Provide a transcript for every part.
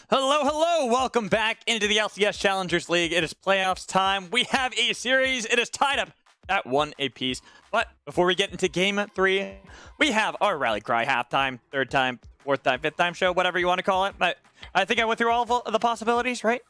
Hello, welcome back into the LCS Challengers League. It is playoffs time. We have a series. It is tied up at 1 apiece. But before we get into game 3, we have our rally cry halftime, third time, fourth time, fifth time show, whatever you want to call it. But I think I went through all of the possibilities, right?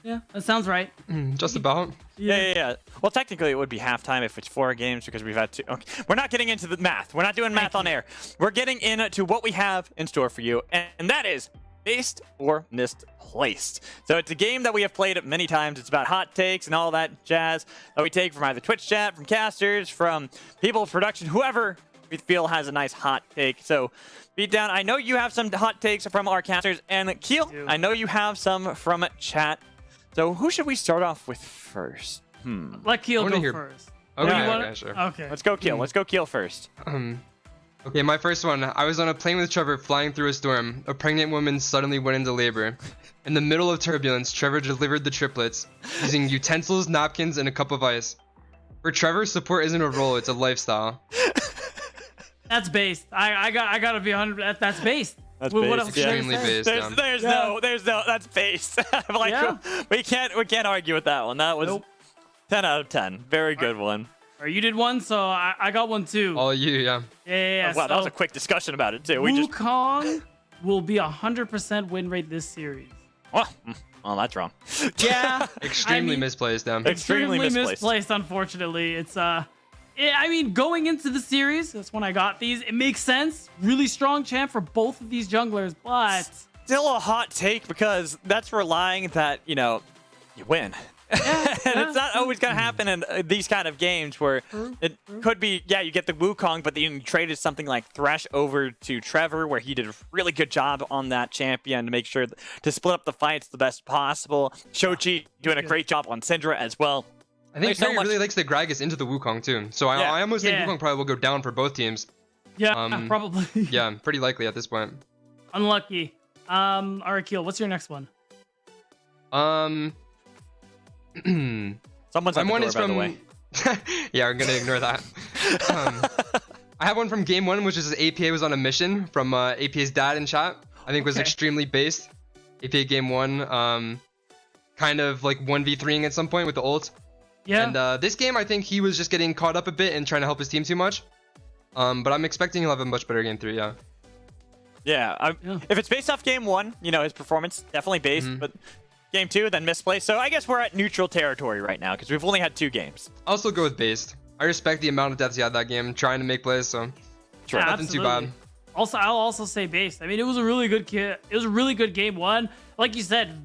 Yeah, that sounds right. Just about. Yeah. Well, technically, it would be halftime if it's 4 games because we've had 2. Okay. We're not getting into the math. We're not doing math on air. We're getting into what we have in store for you, and that is based or misplaced. So it's a game that we have played many times. It's about hot takes and all that jazz that we take from either Twitch chat, from casters, from people of production, whoever we feel has a nice hot take. So Beatdown, I know you have some hot takes from our casters, and Keel, I know you have some from chat. So who should we start off with first? Let Keel go first. Okay, sure. Okay. Let's go Keel. Let's go Keel first. Okay, my first one. I was on a plane with Trevor flying through a storm. A pregnant woman suddenly went into labor. In the middle of turbulence, Trevor delivered the triplets using utensils, napkins, and a cup of ice. For Trevor, support isn't a role, it's a lifestyle. That's based. I gotta be 100. That's based. That's What based. else should I Extremely say? based. There's no, that's based. Like, Yeah. we can't argue with that one. That was 10 out of 10. Very good one. Or you did one, so I got one too. All you, yeah. Yeah. Wow, So that was a quick discussion about it too. Wukong will be 100% win rate this series. Well, that's wrong. Yeah. Extremely misplaced, yeah. Extremely misplaced. Unfortunately. It's going into the series, that's when I got these. It makes sense. Really strong champ for both of these junglers, but Still a hot take because that's relying that, you win. And it's not always going to happen in these kind of games where it could be, you get the Wukong, but then you traded something like Thresh over to Trevor, where he did a really good job on that champion to make sure to split up the fights the best possible. Shochi doing a great job on Syndra as well. I think Terry really likes the Gragas into the Wukong too. So I almost think Wukong probably will go down for both teams. Yeah, probably. Yeah, pretty likely at this point. Unlucky. Arakil, what's your next one? Someone's at the door, by the way. Yeah, I'm gonna ignore that. I have one from game 1, which is APA was on a mission from APA's dad in chat. I think was extremely based. APA game 1, kind of like 1v3ing at some point with the ult. Yeah. And this game, I think he was just getting caught up a bit and trying to help his team too much. But I'm expecting he'll have a much better game 3, yeah. Yeah, if it's based off game 1, his performance definitely based, but game 2, then misplaced. So I guess we're at neutral territory right now because we've only had 2 games. I'll also go with based. I respect the amount of deaths he had that game, trying to make plays, so nothing too bad. Also, I'll also say based. I mean, it was a really good It was a really good game 1. Like you said,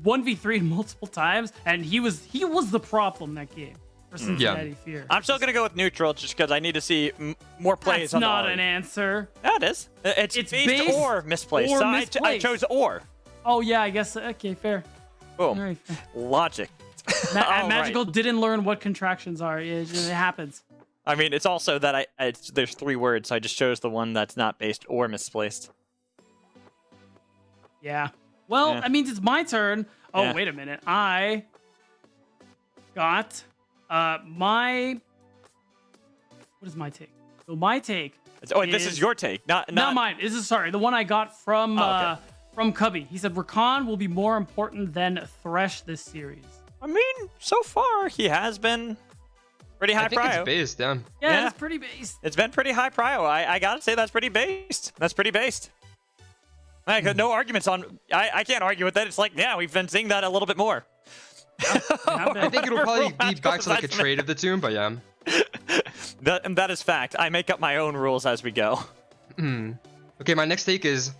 1v3 multiple times, and he was the problem that game for Cincinnati Fear. I'm still gonna go with neutral just because I need to see more plays. That's not an answer. Yeah, it is. It's based or misplaced. So I chose or. Oh yeah, I guess. Okay, fair. Boom. Right. Logic. Magical didn't learn what contractions are. It happens. I mean, it's also that there's 3 words, so I just chose the one that's not based or misplaced. Yeah. Well, that means it's my turn. Oh, wait a minute. I got my... What is my take? So my take this is your take, not mine. This is, sorry, the one I got from Cubby. He said, Rakan will be more important than Thresh this series. I mean, so far, he has been pretty high prio. I think it's based, Yeah, it's pretty based. It's been pretty high prio. I gotta say that's pretty based. That's pretty based. I got no arguments on... I can't argue with that. It's like, we've been seeing that a little bit more. I think it'll probably be back to like a trade of the two, but yeah. That is fact. I make up my own rules as we go. Okay, my next take is...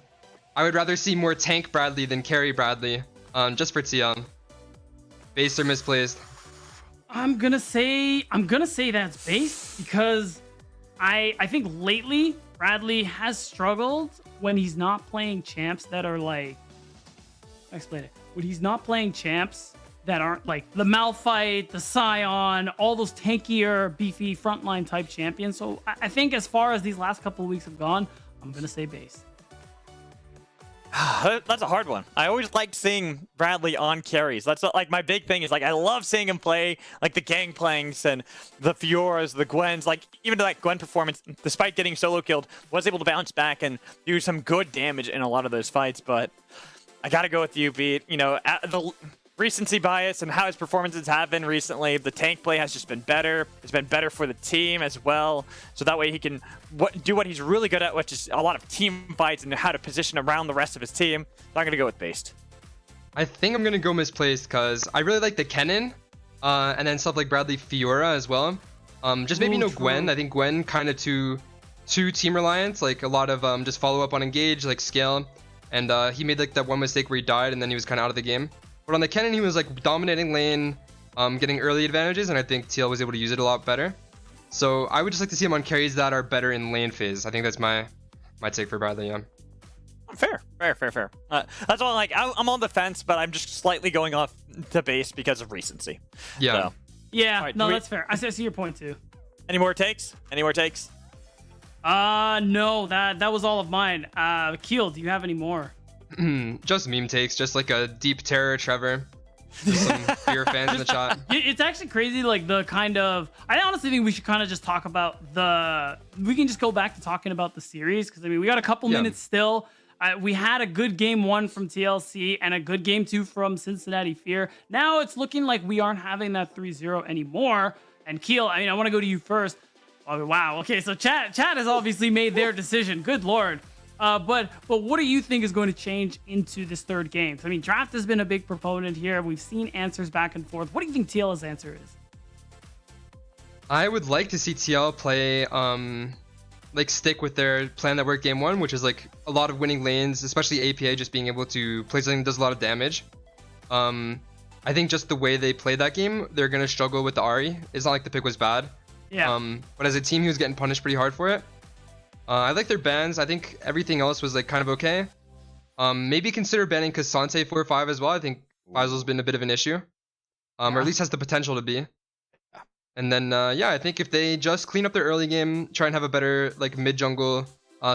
I would rather see more tank Bradley than carry Bradley, just for TL. Based or misplaced? I'm gonna say that's based because I think lately Bradley has struggled when he's not playing champs that are like... I'll explain it. When he's not playing champs that aren't like the Malphite, the Scion, all those tankier, beefy frontline type champions. So I think as far as these last couple of weeks have gone, I'm gonna say based. That's a hard one. I always liked seeing Bradley on carries. That's like my big thing is like I love seeing him play like the Gangplanks and the Fioras, the Gwens. Like even that Gwen performance, despite getting solo killed, was able to bounce back and do some good damage in a lot of those fights. But I got to go with you, Beat. You know, the recency bias and how his performances have been recently, the tank play has just been better. It's been better for the team as well. So that way he can do what he's really good at, which is a lot of team fights and how to position around the rest of his team. So I'm going to go with Based. I think I'm going to go misplaced because I really like the Kennen and then stuff like Bradley Fiora as well. Just maybe no Gwen. I think Gwen kind of too team reliant, like a lot of just follow up on engage, like scale. And he made like that one mistake where he died and then he was kind of out of the game. But on the Kennen, he was like dominating lane, getting early advantages, and I think TL was able to use it a lot better. So I would just like to see him on carries that are better in lane phase. I think that's my take for Bradley. Yeah. Fair. That's all. Like I'm on the fence, but I'm just slightly going off the base because of recency. Yeah. So. Yeah. Right, no, that's fair. I see your point too. Any more takes? No, that was all of mine. Keel, do you have any more? Just meme takes, just like a deep terror Trevor. Just some fear fans in the chat. It's actually crazy, like the kind of. I honestly think we should kind of just talk about we can just go back to talking about the series because I mean we got a couple minutes still. We had a good game 1 from TLC and a good game 2 from Cincinnati Fear. Now it's looking like we aren't having that 3-0 anymore. And Keel, I mean, I want to go to you first. Oh, wow. Okay, so chat has obviously made their decision. Good lord. But what do you think is going to change into this third game? I mean, Draft has been a big proponent here. We've seen answers back and forth. What do you think TL's answer is? I would like to see TL play like stick with their plan that worked game 1, which is like a lot of winning lanes, especially APA just being able to play something that does a lot of damage. I think just the way they played that game, they're gonna struggle with the Ahri. It's not like the pick was bad. Yeah. But as a team, he was getting punished pretty hard for it. I like their bans. I think everything else was like kind of okay. Maybe consider banning Kasante 4-5 as well. I think Faisal's been a bit of an issue. Or at least has the potential to be. And then, yeah, I think if they just clean up their early game, try and have a better like mid jungle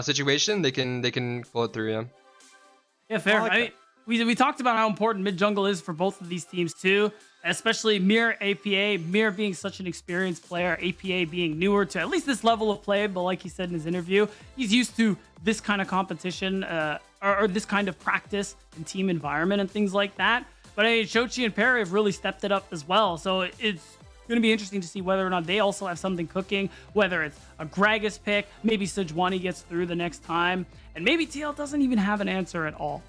situation, they can pull it through. Yeah. Yeah, fair. I mean, we talked about how important mid jungle is for both of these teams too, especially Mir APA. Mir being such an experienced player, APA being newer to at least this level of play. But like he said in his interview, he's used to this kind of competition or this kind of practice and team environment and things like that. But I mean, Shochi and Perry have really stepped it up as well. So it's going to be interesting to see whether or not they also have something cooking, whether it's a Gragas pick, maybe Sejuani gets through the next time, and maybe TL doesn't even have an answer at all.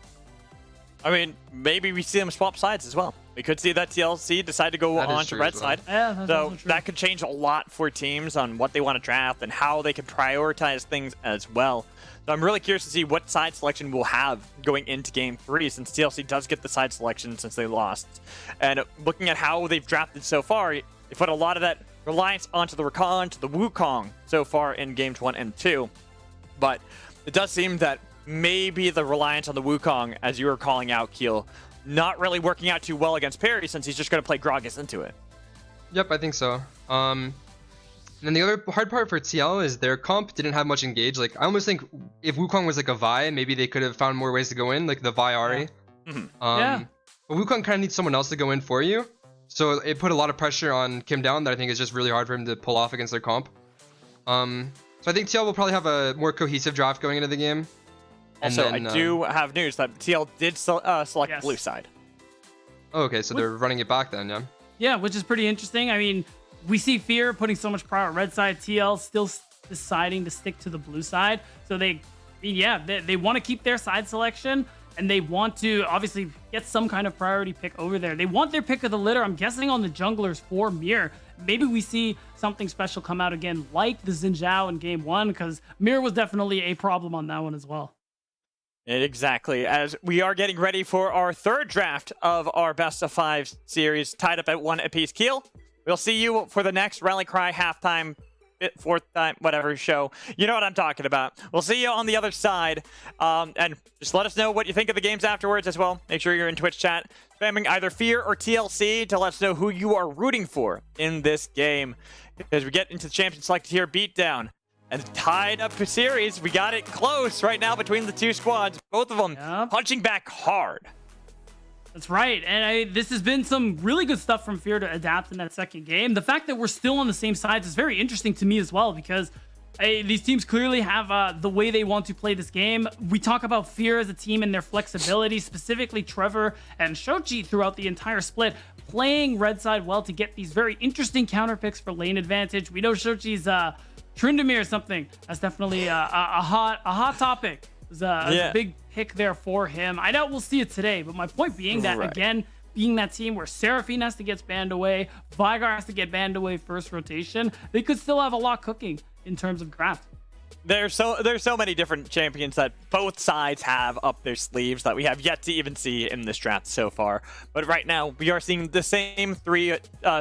I mean, maybe we see them swap sides as well. We could see that TLC decide to go on to red side. Yeah, so that could change a lot for teams on what they want to draft and how they can prioritize things as well. So I'm really curious to see what side selection we'll have going into Game 3 since TLC does get the side selection since they lost. And looking at how they've drafted so far, they put a lot of that reliance onto the Rakan, to the Wukong so far in Games 1 and 2. But it does seem that maybe the reliance on the Wukong, as you were calling out, Keel, not really working out too well against Perry since he's just going to play Gragas into it. Yep, I think so. And then the other hard part for TL is their comp didn't have much engage. Like, I almost think if Wukong was like a Vi, maybe they could have found more ways to go in, like the Vi Ahri. Yeah. But Wukong kind of needs someone else to go in for you. So it put a lot of pressure on Kim Down that I think is just really hard for him to pull off against their comp. So I think TL will probably have a more cohesive draft going into the game. Also, I do have news that TL did select blue side. Oh, okay, so they're running it back then, yeah? Yeah, which is pretty interesting. I mean, we see Fear putting so much power on red side, TL still deciding to stick to the blue side. So they want to keep their side selection, and they want to obviously get some kind of priority pick over there. They want their pick of the litter, I'm guessing, on the junglers for Mir. Maybe we see something special come out again, like the Xin Zhao in Game 1, because Mir was definitely a problem on that one as well. Exactly. As we are getting ready for our third draft of our best of 5 series, tied up at 1 apiece. Keel, we'll see you for the next Rally Cry halftime, 4th time, whatever show. You know what I'm talking about. We'll see you on the other side. And just let us know what you think of the games afterwards as well. Make sure you're in Twitch chat, spamming either Fear or TLC to let us know who you are rooting for in this game. As we get into the champion selected here, beatdown. And tied up a series. We got it close right now between the two squads. Both of them punching back hard. That's right. And this has been some really good stuff from Fear to adapt in that second game. The fact that we're still on the same sides is very interesting to me as well, because These teams clearly have the way they want to play this game. We talk about Fear as a team and their flexibility, specifically Trevor and Shochi throughout the entire split, playing red side well to get these very interesting counter picks for lane advantage. We know Shochi's Tryndamere or something. That's definitely a hot topic. It was a big pick there for him. I doubt we'll see it today, but my point being that, again, being that team where Seraphine has to get banned away, Vigar has to get banned away first rotation, they could still have a lot cooking in terms of draft. There's so many different champions that both sides have up their sleeves that we have yet to even see in this draft so far. But right now, we are seeing the same 3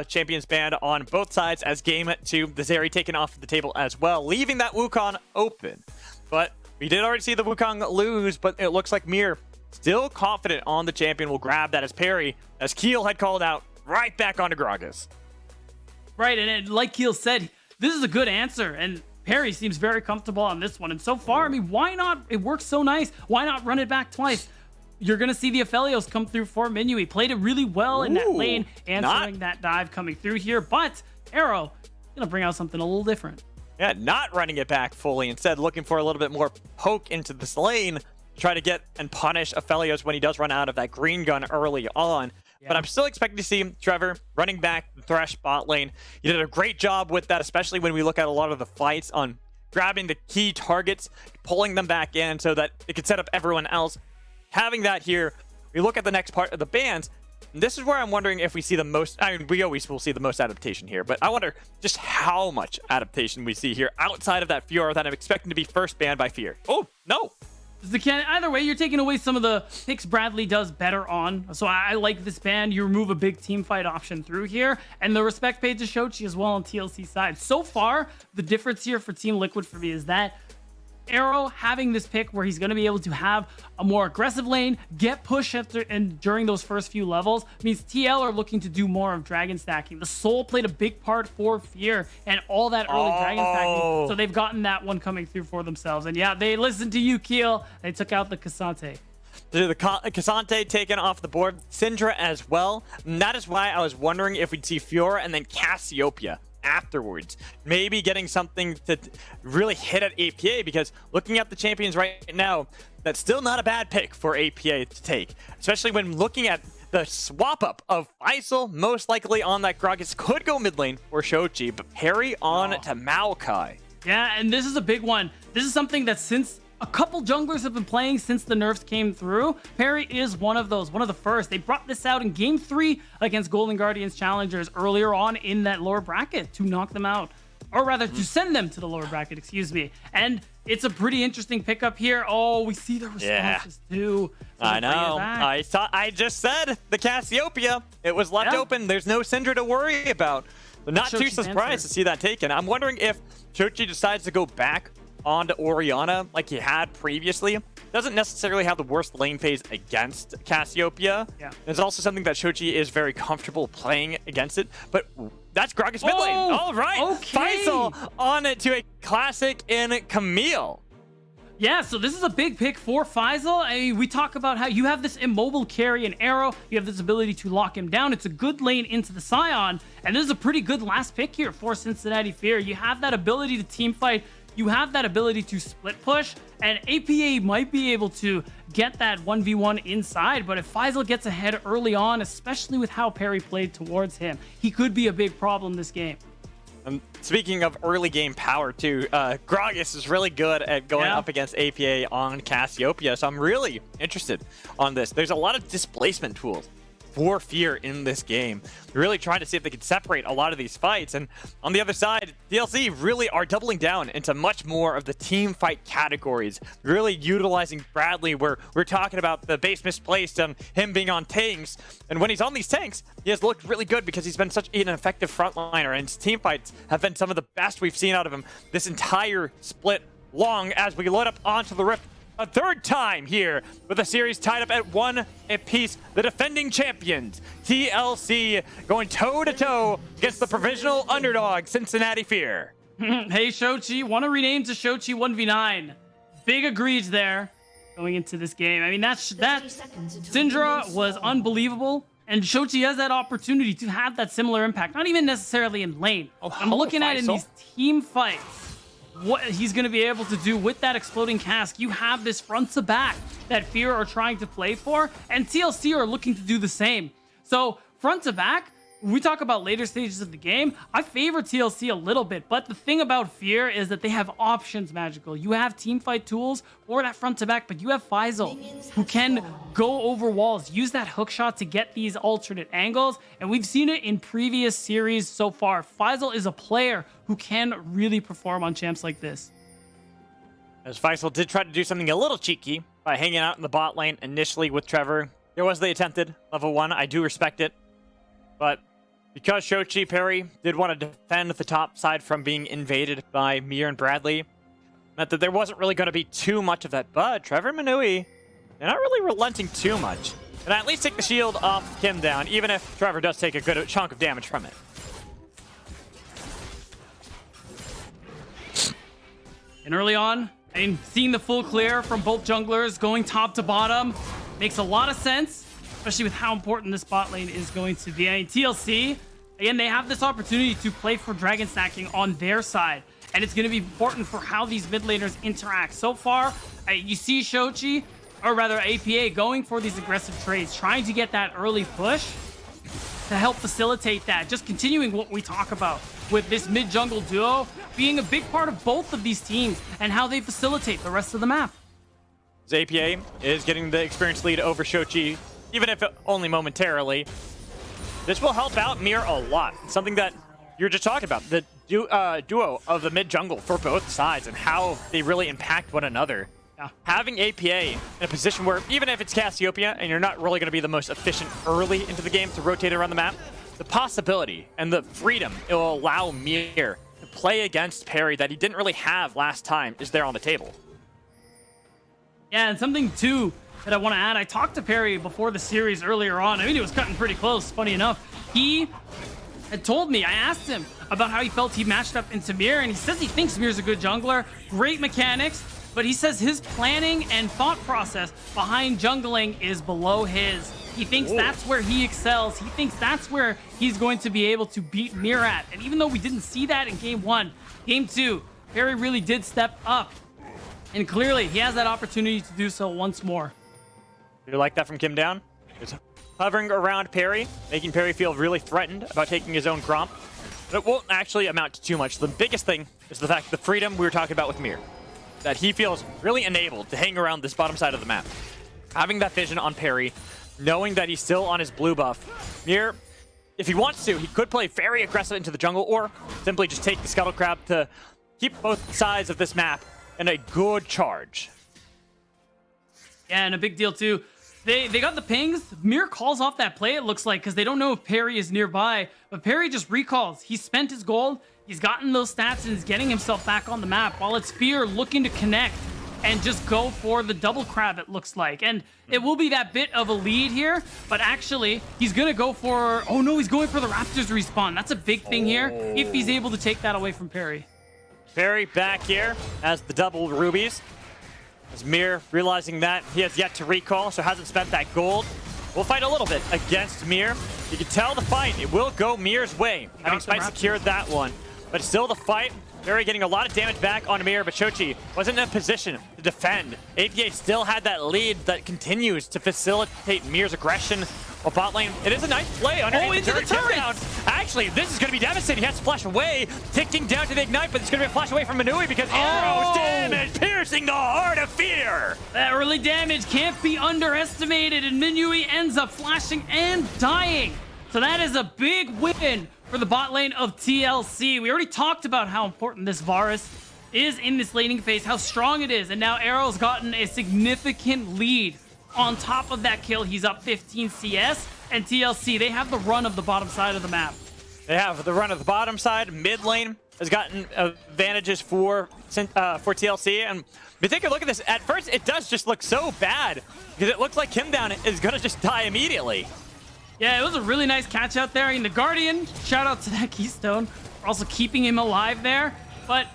champions banned on both sides as game 2, the Zeri taken off the table as well, leaving that Wukong open. But we did already see the Wukong lose, but it looks like Mir still confident on the champion will grab that as parry, as Keel had called out, right back onto Gragas. Right, and like Keel said, this is a good answer, and Perry seems very comfortable on this one. And so far, I mean, why not? It works so nice. Why not run it back twice? You're going to see the Aphelios come through for Minu. He played it really well in that lane, answering that dive coming through here. But Arrow going to bring out something a little different. Yeah, not running it back fully. Instead, looking for a little bit more poke into this lane, try to get and punish Aphelios when he does run out of that green gun early on. But I'm still expecting to see Trevor running back the Thresh bot lane. He did a great job with that, especially when we look at a lot of the fights on grabbing the key targets, pulling them back in so that it could set up everyone else. Having that here, we look at the next part of the bans. And this is where I'm wondering if we see the most, I mean, we always will see the most adaptation here, but I wonder just how much adaptation we see here outside of that Fiora that I'm expecting to be first banned by Fear. Oh, no. Either way, you're taking away some of the picks Bradley does better on. So I like this ban. You remove a big team fight option through here. And the respect paid to Shochi as well on TLC side. So far, the difference here for Team Liquid for me is that Arrow having this pick where he's going to be able to have a more aggressive lane, get push after and during those first few levels means TL are looking to do more of dragon stacking. The Soul played a big part for Fear and all that early dragon stacking, so they've gotten that one coming through for themselves. And yeah, they listened to you, Keel. They took out the Cassante. The Cassante taken off the board, Syndra as well. And that is why I was wondering if we'd see Fiora and then Cassiopeia afterwards, maybe getting something to really hit at APA, because looking at the champions right now, that's still not a bad pick for APA to take, especially when looking at the swap up of Faisal, most likely on that Gragas, could go mid lane for Shochi, but Perry on to Maokai. Yeah, and this is a big one. This is something that since a couple junglers have been playing since the nerfs came through, Perry is one of those, one of the first. They brought this out in game 3 against Golden Guardians Challengers earlier on in that lower bracket to knock them out, or rather to send them to the lower bracket, excuse me. And it's a pretty interesting pickup here. Oh, we see the responses too. I know. I just said the Cassiopeia. It was left open. There's no Syndra to worry about. But not too surprised to see that taken. I'm wondering if Shochi decides to go back onto Orianna like he had previously. Doesn't necessarily have the worst lane phase against Cassiopeia. Yeah. It's also something that Shochi is very comfortable playing against it. But that's Gragas mid lane. All right. Okay. Faisal on it to a classic in Camille. Yeah, so this is a big pick for Faisal. I mean, we talk about how you have this immobile carry and Arrow. You have this ability to lock him down. It's a good lane into the Scion. And this is a pretty good last pick here for Cincinnati Fear. You have that ability to team fight. You have that ability to split push, and APA might be able to get that 1v1 inside, but if Faisal gets ahead early on, especially with how Perry played towards him, he could be a big problem this game. Speaking of early game power too, Gragas is really good at going up against APA on Cassiopeia, so I'm really interested on this. There's a lot of displacement tools for Fear in this game. They're really trying to see if they can separate a lot of these fights. And on the other side, TLC really are doubling down into much more of the team fight categories, really utilizing Bradley, where we're talking about the base misplaced and him being on tanks. And when he's on these tanks, he has looked really good because he's been such an effective frontliner, and his team fights have been some of the best we've seen out of him this entire split long as we load up onto the Rift a third time here with a series tied up at 1 apiece. The defending champions, TLC, going toe-to-toe against the provisional underdog, Cincinnati Fear. Hey, Shochi, want to rename to Shochi 1v9. Big agrees there going into this game. I mean, that Syndra was unbelievable, and Shochi has that opportunity to have that similar impact, not even necessarily in lane. I'm looking at it in these team fights. what he's going to be able to do with that exploding cask. You have this front to back that Fear are trying to play for, and TLC are looking to do the same. So front to back, when we talk about later stages of the game, I favor TLC a little bit, but the thing about Fear is that they have options, Magical. You have teamfight tools for that front to back, but you have Faisal, who can go over walls, use that hook shot to get these alternate angles, and we've seen it in previous series so far. Faisal is a player who can really perform on champs like this. As Faisal did try to do something a little cheeky by hanging out in the bot lane initially with Trevor. There was the attempted level 1. I do respect it. But because Shochi Perry did want to defend the top side from being invaded by Mir and Bradley, meant that there wasn't really going to be too much of that. But Trevor and Manui, they're not really relenting too much. And at least take the shield off Kim down, even if Trevor does take a good chunk of damage from it. And early on, I mean, seeing the full clear from both junglers going top to bottom makes a lot of sense, especially with how important this bot lane is going to be. I mean, TLC, again, they have this opportunity to play for dragon stacking on their side, and it's going to be important for how these mid laners interact. So far, you see Shochi, or rather APA, going for these aggressive trades, trying to get that early push to help facilitate that. Just continuing what we talk about with this mid-jungle duo being a big part of both of these teams and how they facilitate the rest of the map. APA is getting the experience lead over Shochi, even if only momentarily. This will help out Mir a lot. Something that you're just talking about, the duo of the mid-jungle for both sides and how they really impact one another. Yeah. Having APA in a position where, even if it's Cassiopeia and you're not really going to be the most efficient early into the game to rotate around the map, the possibility and the freedom it will allow Mir to play against Perry that he didn't really have last time is there on the table. Yeah, and something too that I want to add, I talked to Perry before the series earlier on. I mean, he was cutting pretty close, funny enough. He had told me, I asked him about how he felt he matched up into Mir, and he says he thinks Mir's a good jungler, great mechanics, but he says his planning and thought process behind jungling is below his. He thinks that's where he excels. He thinks that's where he's going to be able to beat Mir at. And even though we didn't see that in game 1, game 2, Perry really did step up. And clearly, he has that opportunity to do so once more. You like that from Kim Down? It's hovering around Perry, making Perry feel really threatened about taking his own Gromp. But it won't actually amount to too much. The biggest thing is the fact, the freedom we were talking about with Mir. That he feels really enabled to hang around this bottom side of the map. Having that vision on Perry, knowing that he's still on his blue buff. Mir, if he wants to, he could play very aggressive into the jungle or simply just take the Scuttle Crab to keep both sides of this map in a good charge. Yeah, and a big deal too. They got the pings. Mir calls off that play, it looks like, because they don't know if Perry is nearby. But Perry just recalls. He spent his gold. He's gotten those stats and is getting himself back on the map, while it's Fear looking to connect and just go for the double crab, it looks like. And it will be that bit of a lead here, but actually, he's going to go for... Oh no, he's going for the Raptors respawn. That's a big thing here, if he's able to take that away from Perry. Perry back here as the double rubies. As Mir realizing that he has yet to recall, so hasn't spent that gold. We'll fight a little bit against Mir. You can tell the fight, it will go Mir's way, having Spite secured that one. But still the fight, Perry getting a lot of damage back on Mir, but Shochi wasn't in a position to defend. APA still had that lead that continues to facilitate Mir's aggression. Well, bot lane, it is a nice play underneath into the turret! Actually, this is going to be devastating. He has to flash away, ticking down to the ignite, but it's going to be a flash away from Manui because arrows damage, piercing the heart of Fear. That early damage can't be underestimated, and Manui ends up flashing and dying. So that is a big win for the bot lane of TLC. We already talked about how important this Varus is in this laning phase, how strong it is, and now Arrow's gotten a significant lead. On top of that kill, he's up 15 CS, and TLC, they have the run of the bottom side of the map. They have the run of the bottom side. Mid lane has gotten advantages for TLC, and we take a look at this. At first, it does just look so bad because it looks like Kim Down is gonna just die immediately. Yeah, it was a really nice catch out there. And the Guardian, shout out to that Keystone, for also keeping him alive there. But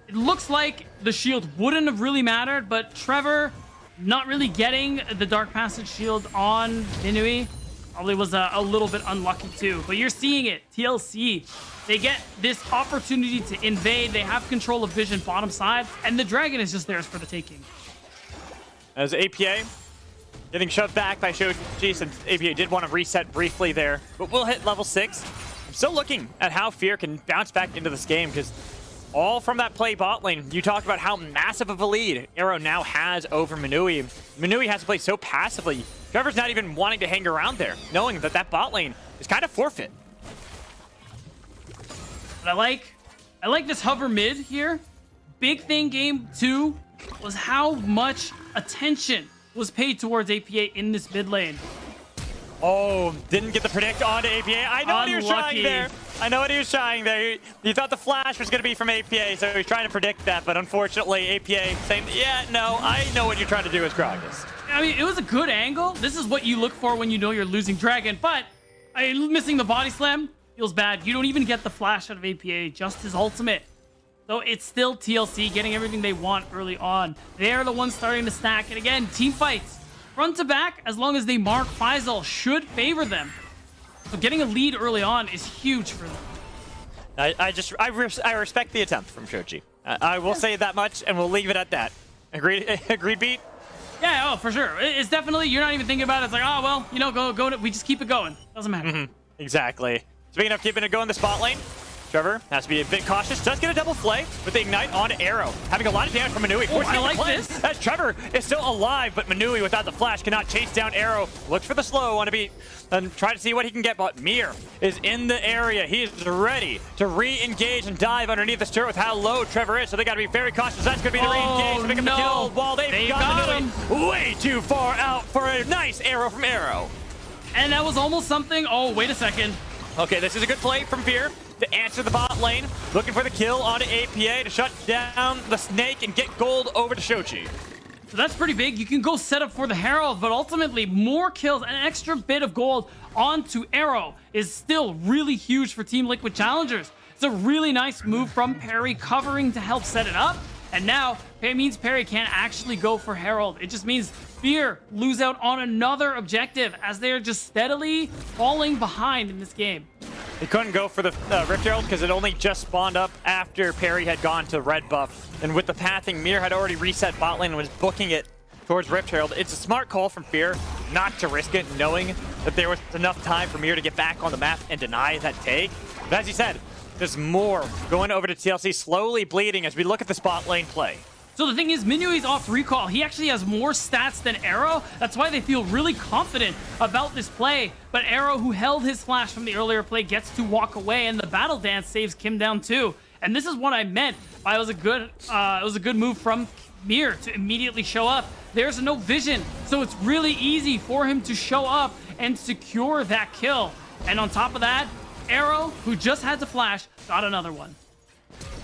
it looks like the shield wouldn't have really mattered, but Trevor not really getting the Dark Passage shield on Inui probably was a little bit unlucky too. But you're seeing it. TLC, they get this opportunity to invade. They have control of vision bottom side, and the dragon is just theirs for the taking. As APA getting shoved back by Shoji, since APA did want to reset briefly there, but we'll hit level 6. I'm still looking at how Fear can bounce back into this game, because all from that play bot lane, you talked about how massive of a lead Arrow now has over Manui. Manui has to play so passively. Trevor's not even wanting to hang around there, knowing that that bot lane is kind of forfeit. But I like this hover mid here. Big thing game 2 was how much attention was paid towards APA in this mid lane. Oh, didn't get the predict onto APA. I know what he was trying Unlucky. there. I know what he was trying there. He thought the flash was going to be from APA, so he's trying to predict that. But unfortunately, APA saying, yeah, no, I know what you're trying to do as Gragas. I mean, it was a good angle. This is what you look for when you know you're losing dragon. But missing the body slam feels bad. You don't even get the flash out of APA, just his ultimate. So it's still TLC getting everything they want early on. They're the ones starting to stack. And again, team fights. Front to back, as long as they mark Faisal, should favor them. So getting a lead early on is huge for them. I respect the attempt from Shoji. I will say that much, and we'll leave it at that. Agreed, agreed, Beat? Yeah, oh, for sure. It's definitely, you're not even thinking about it. It's like, oh, well, you know, go. We just keep it going. Doesn't matter. Exactly. Speaking of keeping it going in the spot lane, Trevor has to be a bit cautious. Does get a double flay with the ignite on Arrow, having a lot of damage from Manui. Oh, I like this. As Trevor is still alive, but Manui without the flash cannot chase down Arrow. Looks for the slow on a beat and try to see what he can get. But Mir is in the area. He is ready to re-engage and dive underneath this turret with how low Trevor is. So they got to be very cautious. That's going to be the re-engage to pick up the kill. While they've got Manui way too far out for a nice arrow from Arrow. And that was almost something. Oh, wait a second. Okay, this is a good play from Fear to answer the bot lane. Looking for the kill onto APA to shut down the snake and get gold over to Shoji. So that's pretty big. You can go set up for the Herald, but ultimately more kills, an extra bit of gold onto Arrow is still really huge for Team Liquid Challengers. It's a really nice move from Perry, covering to help set it up. And now it means Perry can't actually go for Herald. It just means Fear lose out on another objective as they're just steadily falling behind in this game. He couldn't go for the Rift Herald because it only just spawned up after Perry had gone to red buff. And with the pathing, Mir had already reset bot lane and was booking it towards Rift Herald. It's a smart call from Fear not to risk it, knowing that there was enough time for Mir to get back on the map and deny that take. But as you said, there's more going over to TLC, slowly bleeding as we look at the spot lane play. So the thing is, Minui's off recall. He actually has more stats than Arrow. That's why they feel really confident about this play. But Arrow, who held his flash from the earlier play, gets to walk away, and the battle dance saves Kim down too. And this is what I meant by it was a good move from Mir to immediately show up. There's no vision, so it's really easy for him to show up and secure that kill. And on top of that, Arrow, who just had to flash, got another one.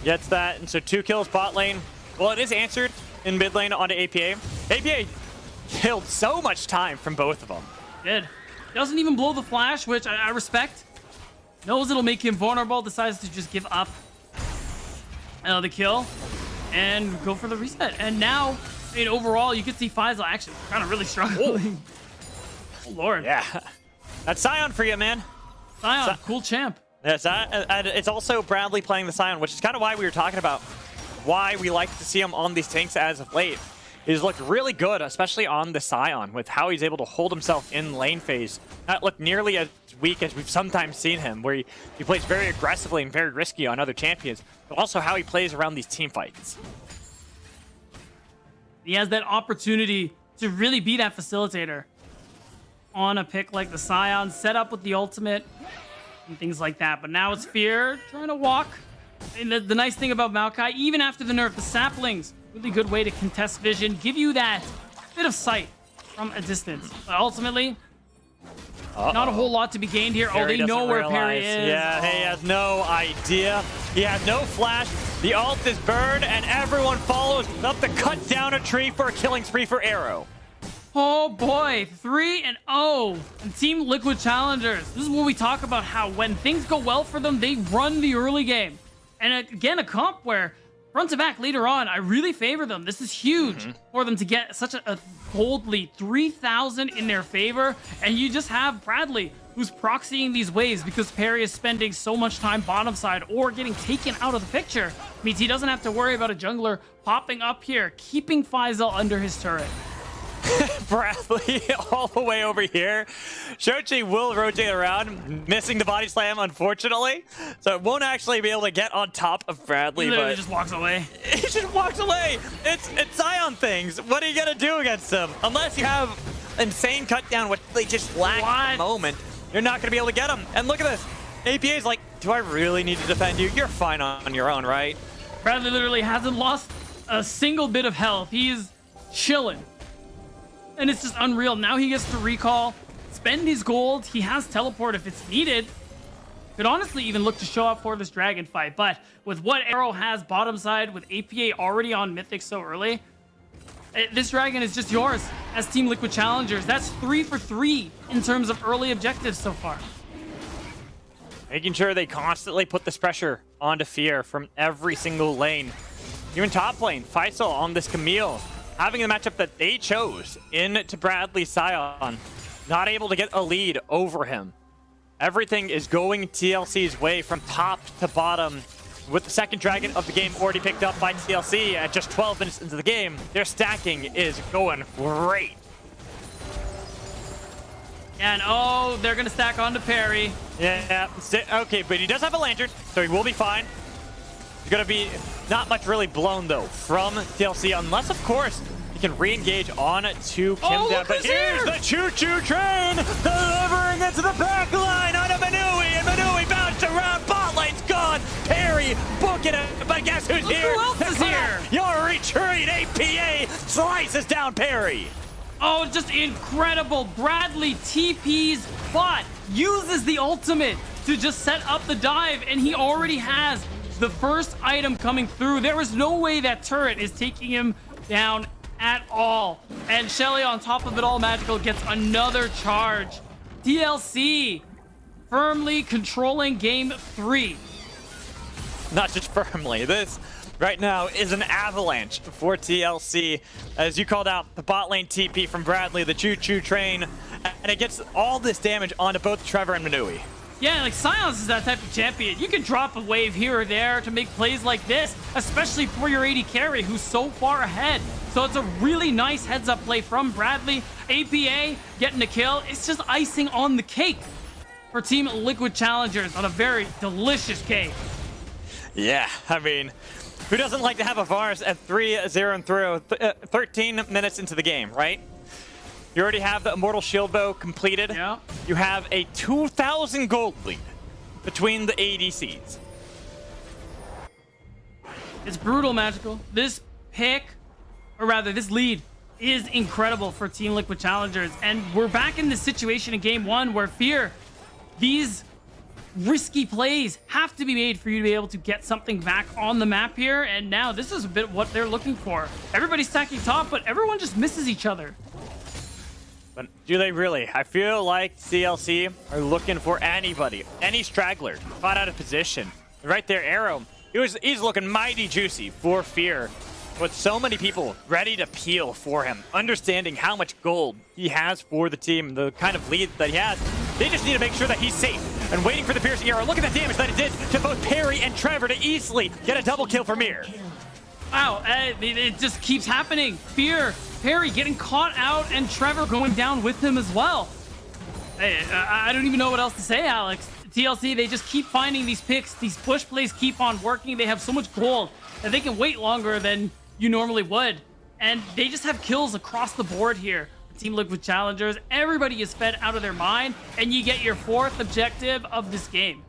Gets that, and so 2 kills bot lane. Well, it is answered in mid lane onto APA. APA killed so much time from both of them. Did. Doesn't even blow the flash, which I respect. Knows it'll make him vulnerable, decides to just give up the kill and go for the reset. And now, I mean, overall, you can see Faisal actually kind of really struggling. Oh, Lord. Yeah. That's Sion for you, man. Sion, cool champ. Yes, and it's also Bradley playing the Sion, which is kind of why we were talking about why we like to see him on these tanks as of late. He's looked really good, especially on the Sion, with how he's able to hold himself in lane phase. Not look nearly as weak as we've sometimes seen him, where he plays very aggressively and very risky on other champions, but also how he plays around these team fights. He has that opportunity to really be that facilitator on a pick like the Sion, set up with the ultimate and things like that. But now it's Fear trying to walk. And the nice thing about Maokai, even after the nerf, the saplings, really good way to contest vision, give you that bit of sight from a distance. But ultimately, not a whole lot to be gained here. Perry they know where Perry is. Yeah, he has no idea. He has no flash. The ult is burned, and everyone follows up to cut down a tree for a killing spree for Arrow. Oh boy, 3-0 and Team Liquid Challengers. This is what we talk about, how when things go well for them, they run the early game. And again, a comp where front to back later on, I really favor them. This is huge for them to get such a gold lead, 3,000 in their favor. And you just have Bradley, who's proxying these waves because Perry is spending so much time bottom side or getting taken out of the picture. Means he doesn't have to worry about a jungler popping up here, keeping Faisal under his turret. Bradley all the way over here. Shochi will rotate around, missing the body slam, unfortunately. So it won't actually be able to get on top of Bradley. He literally but just walks away. He just walks away. It's Zion things. What are you going to do against him? Unless you have insane cut down, which they just lack at the moment, you're not going to be able to get him. And look at this. APA's like, do I really need to defend you? You're fine on your own, right? Bradley literally hasn't lost a single bit of health. He's chilling. And it's just unreal. Now he gets to recall, spend his gold. He has teleport if it's needed. Could honestly even look to show up for this dragon fight. But with what Arrow has bottom side, with APA already on Mythic so early, this dragon is just yours as Team Liquid Challengers. That's 3 for 3 in terms of early objectives so far. Making sure they constantly put this pressure onto Fear from every single lane. Even top lane, Faisal on this Camille, having the matchup that they chose into Bradley Sion, not able to get a lead over him. Everything is going TLC's way from top to bottom. With the second dragon of the game already picked up by TLC at just 12 minutes into the game, their stacking is going great. And oh, they're going to stack onto Perry. Yeah, okay, but he does have a lantern, so he will be fine. He's going to be not much really blown, though, from TLC, unless, of course, he can re-engage on to Kim. But here's the choo-choo train, delivering into the back line on a Manui, and Manui bounced around, bot lane's gone. Perry booking it, but guess who's here? Who else is here? Your retreat, APA slices down Perry. Oh, just incredible. Bradley TP's bot, uses the ultimate to just set up the dive, and he already has the first item coming through. There is no way that turret is taking him down at all. And Shelly on top of it all, Magical gets another charge. TLC firmly controlling game 3. Not just firmly. This right now is an avalanche for TLC. As you called out, the bot lane TP from Bradley, the choo-choo train, and it gets all this damage onto both Trevor and Manui. Yeah, like Silence is that type of champion. You can drop a wave here or there to make plays like this, especially for your AD carry who's so far ahead. So it's a really nice heads-up play from Bradley. APA getting a kill. It's just icing on the cake for Team Liquid Challengers on a very delicious cake. Yeah, I mean, who doesn't like to have a Varus at 3-0 through 13 minutes into the game, right? You already have the Immortal Shield Bow completed. Yeah. You have a 2,000 gold lead between the ADCs. It's brutal, Magical. This pick, or rather this lead, is incredible for Team Liquid Challengers. And we're back in this situation in game 1 where Fear, these risky plays have to be made for you to be able to get something back on the map here. And now this is a bit what they're looking for. Everybody's stacking top, but everyone just misses each other. But do they really? I feel like CLC are looking for anybody, any straggler caught out of position. Right there, Arrow. He's looking mighty juicy for Fear, with so many people ready to peel for him, understanding how much gold he has for the team, the kind of lead that he has. They just need to make sure that he's safe and waiting for the piercing arrow. Look at the damage that it did to both Perry and Trevor to easily get a double kill for Mir. Wow, it just keeps happening. Fear, Perry getting caught out, and Trevor going down with him as well. I don't even know what else to say, Alex. TLC, they just keep finding these picks. These push plays keep on working. They have so much gold that they can wait longer than you normally would. And they just have kills across the board here. Team Liquid Challengers, everybody is fed out of their mind, and you get your 4th objective of this game.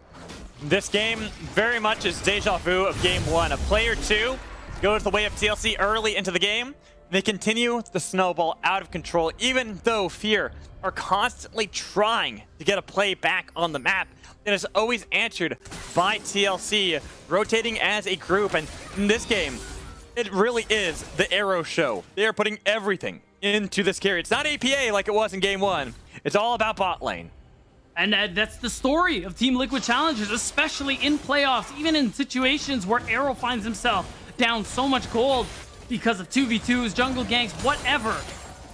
This game very much is deja vu of game 1. A player 2 goes the way of TLC early into the game. They continue the snowball out of control, even though Fear are constantly trying to get a play back on the map. It is always answered by TLC, rotating as a group. And in this game, it really is the Arrow show. They are putting everything into this carry. It's not APA like it was in game 1. It's all about bot lane. And that's the story of Team Liquid Challengers, especially in playoffs, even in situations where Arrow finds himself down so much gold because of 2v2s, jungle ganks, whatever.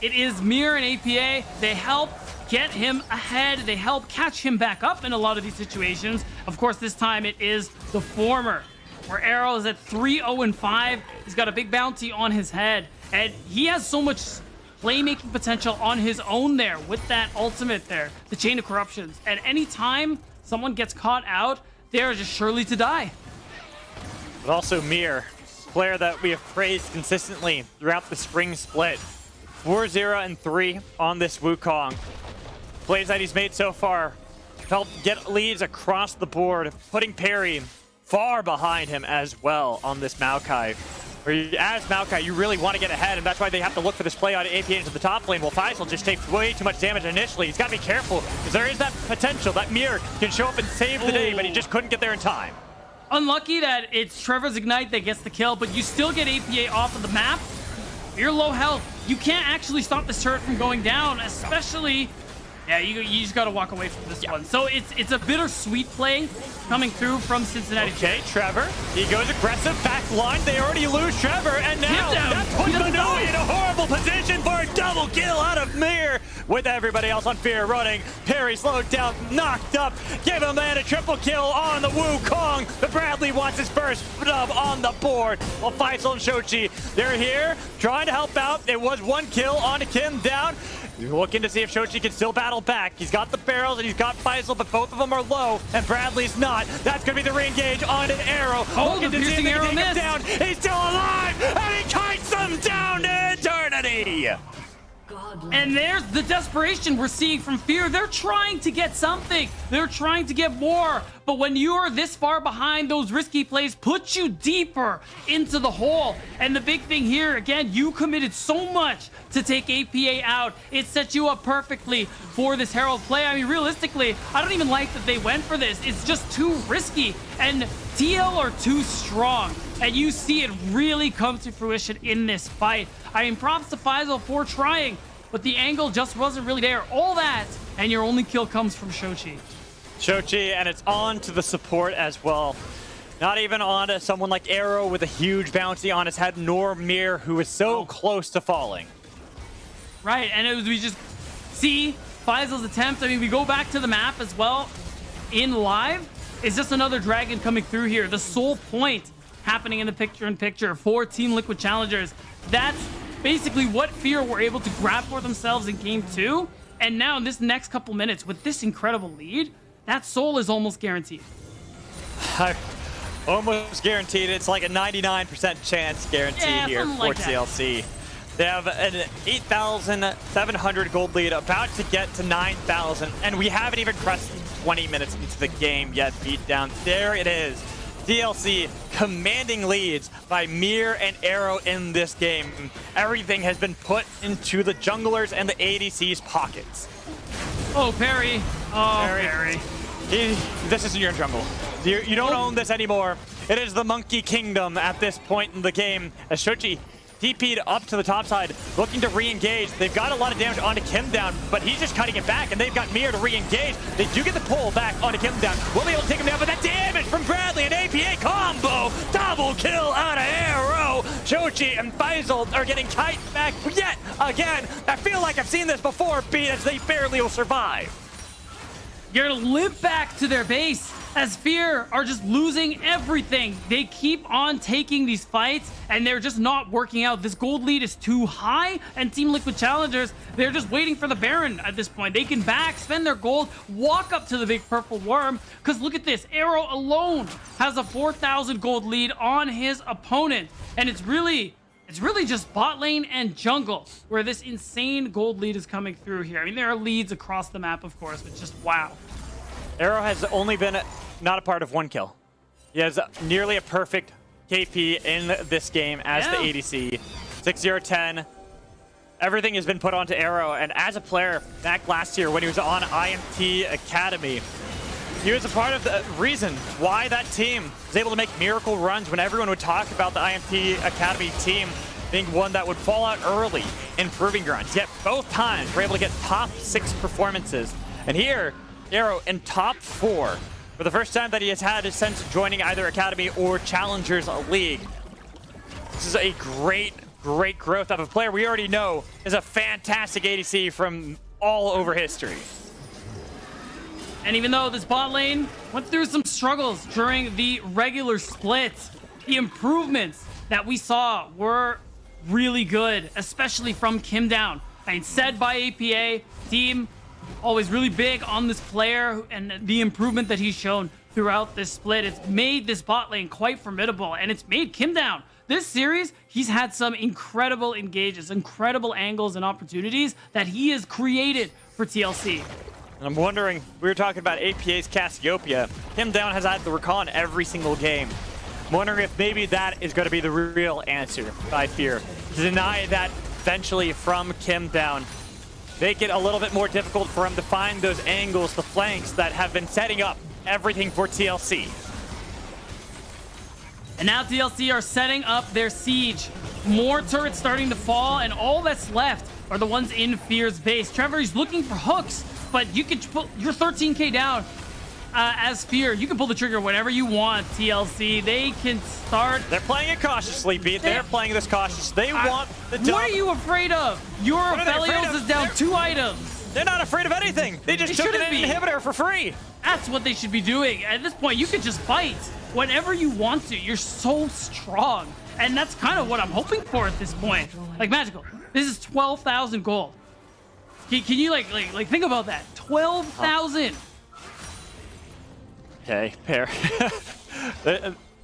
It is Mir and APA. They help get him ahead. They help catch him back up in a lot of these situations. Of course, this time it is the former, where Arrow is at 3-0-5. He's got a big bounty on his head, and he has so much playmaking potential on his own there with that ultimate there, the Chain of Corruptions. And anytime someone gets caught out, they are just surely to die. But also Mir, player that we have praised consistently throughout the spring split. 4-0-3 on this Wukong. Plays that he's made so far helped get leads across the board, putting Perry far behind him as well on this Maokai. As Maokai, you really want to get ahead, and that's why they have to look for this play on APA into the top lane. Well, Faisal just takes way too much damage initially. He's got to be careful, because there is that potential that Mir can show up and save the day, but he just couldn't get there in time. Unlucky that it's Trevor's Ignite that gets the kill, but you still get APA off of the map. You're low health. You can't actually stop this turret from going down, especially... Yeah, you just got to walk away from this one. So it's a bittersweet play coming through from Cincinnati. Okay, Trevor, he goes aggressive back line. They already lose Trevor, and now that puts Manu in a horrible position for a double kill out of Mir. With everybody else on Fear running, Perry slowed down, knocked up, give him man a triple kill on the Wukong. The Bradley wants his first dub on the board. While Faisal and Shochi, they're here trying to help out. It was one kill on Kim down. Looking to see if Shochi can still battle back. He's got the barrels and he's got Faisal, but both of them are low, and Bradley's not. That's going to be the re-engage on an Arrow. Oh, the piercing arrow missed. Down. He's still alive, and he kites them down to eternity. And there's the desperation we're seeing from Fear. They're trying to get something. They're trying to get more. But when you're this far behind, those risky plays put you deeper into the hole. And the big thing here, again, you committed so much to take APA out. It set you up perfectly for this Herald play. I mean, realistically, I don't even like that they went for this. It's just too risky. And TL are too strong. And you see it really come to fruition in this fight. I mean, props to Faisal for trying, but the angle just wasn't really there. All that, and your only kill comes from Shochi. Shochi, and it's on to the support as well. Not even on to someone like Arrow with a huge bounty on his head, nor Mir, who is so close to falling. Right, and we just see Faisal's attempt. I mean, we go back to the map as well. In live, it's just another dragon coming through here. The sole point happening in the picture-in-picture for Team Liquid Challengers. That's basically what Fear were able to grab for themselves in Game 2. And now in this next couple minutes, with this incredible lead, that soul is almost guaranteed. Almost guaranteed. It's like a 99% chance guaranteed here for TLC. They have an 8,700 gold lead, about to get to 9,000, and we haven't even pressed 20 minutes into the game yet. Beat down. There it is. TLC commanding leads by Mir and Arrow in this game. Everything has been put into the junglers and the ADC's pockets. Oh, Perry. Oh, Perry. This isn't your jungle. You don't own this anymore. It is the Monkey Kingdom at this point in the game. As Shochi TP'd up to the top side, looking to re-engage. They've got a lot of damage onto Kim down, but he's just cutting it back, and they've got Mir to re-engage. They do get the pull back onto Kim down. Will be able to take him down, but that damage from Bradley and APA combo! Double kill out of Arrow! Shochi and Faisal are getting kite back yet again. I feel like I've seen this before, beat as they barely will survive. You're gonna limp back to their base as Fear are just losing everything. They keep on taking these fights and they're just not working out. This gold lead is too high, and Team Liquid Challengers, they're just waiting for the Baron at this point. They can back, spend their gold, walk up to the big purple worm, because look at this. Arrow alone has a 4,000 gold lead on his opponent, and it's really just bot lane and jungle where this insane gold lead is coming through here. I mean, there are leads across the map, of course, but just wow. Arrow has only been not a part of one kill. He has nearly a perfect KP in this game as the ADC. 6-0-10. Everything has been put onto Arrow, and as a player back last year when he was on IMT Academy, he was a part of the reason why that team was able to make miracle runs when everyone would talk about the IMT Academy team being one that would fall out early in Proving Grounds. Yet both times we're able to get top 6 performances. And here, Arrow in top 4 for the first time that he has had since joining either Academy or Challengers League. This is a great growth of a player we already know is a fantastic ADC from all over history. And even though this bot lane went through some struggles during the regular split, the improvements that we saw were really good, especially from Kim Down. And said by APA, team always really big on this player and the improvement that he's shown throughout this split. It's made this bot lane quite formidable, and it's made Kim Down. This series, he's had some incredible engages, incredible angles and opportunities that he has created for TLC. I'm wondering, we were talking about APA's Cassiopeia. Kim Down has had the recon every single game. I'm wondering if maybe that is going to be the real answer, I fear. To deny that eventually from Kim Down, make it a little bit more difficult for him to find those angles, the flanks that have been setting up everything for TLC. And now TLC are setting up their siege. More turrets starting to fall, and all that's left are the ones in Fear's base. Trevor, he's looking for hooks, but you can pull your 13k down as Fear. You can pull the trigger whenever you want, TLC. They can start. They're playing it cautiously, Pete. They're playing this cautious. They want the dub. What are you afraid of? Your Aphelios is down 2 items. They're not afraid of anything. They just took an inhibitor for free. That's what they should be doing. At this point, you can just fight whenever you want to. You're so strong. And that's kind of what I'm hoping for at this point. Like, Magical, this is 12,000 gold. Can you, like think about that? 12,000. Okay, Perry.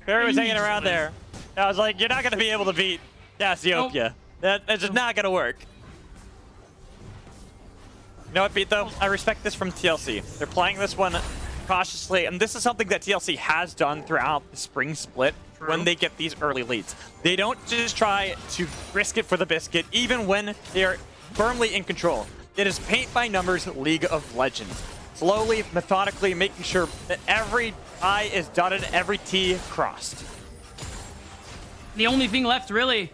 Perry was hanging around there. I was like, you're not going to be able to beat Cassiopeia. Nope. That's just not going to work. You know what, Pete, though? I respect this from TLC. They're playing this one cautiously, and this is something that TLC has done throughout the spring split. True. When they get these early leads. They don't just try to risk it for the biscuit, even when they are firmly in control. It is paint by numbers League of Legends. Slowly, methodically, making sure that every I is dotted, every T crossed. The only thing left, really,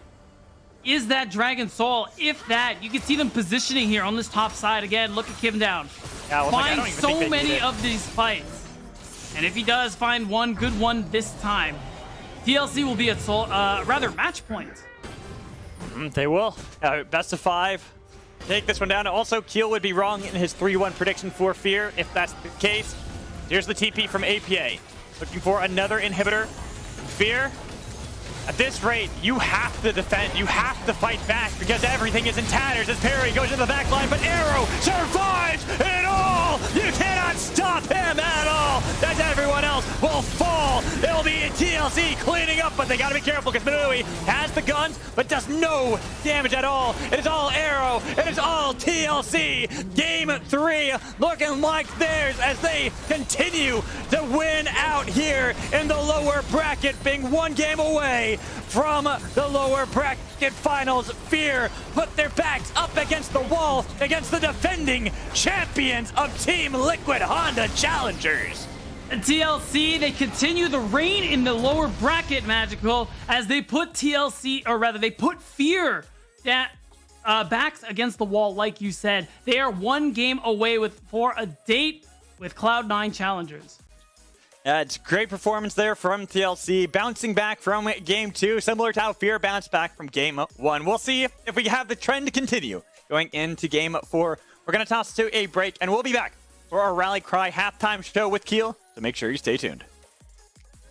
is that Dragon Soul. If that, you can see them positioning here on this top side. Again, look at Kim Down. Yeah, well, find so many of these fights. And if he does find one good one this time, TLC will be at match point. They will. Best of 5. Take this one down. Also, Keel would be wrong in his 3-1 prediction for Fear, if that's the case. Here's the TP from APA. Looking for another inhibitor. Fear, at this rate, you have to defend. You have to fight back because everything is in tatters as Perry goes to the back line, but Arrow survives it all! You cannot stop him at all! As everyone else will fall! It'll be TLC cleaning up, but they gotta be careful because Manui has the guns, but does no damage at all. It is all Arrow. It is all TLC. Game 3 looking like theirs as they continue to win out here in the lower bracket, being 1 game away from the lower bracket finals. Fear put their backs up against the wall against the defending champions of Team Liquid Honda Challengers. And TLC, they continue the reign in the lower bracket, Magical, as they put TLC, or rather, they put Fear backs against the wall, like you said. They are 1 game away for a date with Cloud9 Challengers. It's great performance there from TLC, bouncing back from game 2, similar to how Fear bounced back from game 1. We'll see if we have the trend continue going into game 4. We're going to toss to a break, and we'll be back for our Rally Cry halftime show with Keel, so make sure you stay tuned.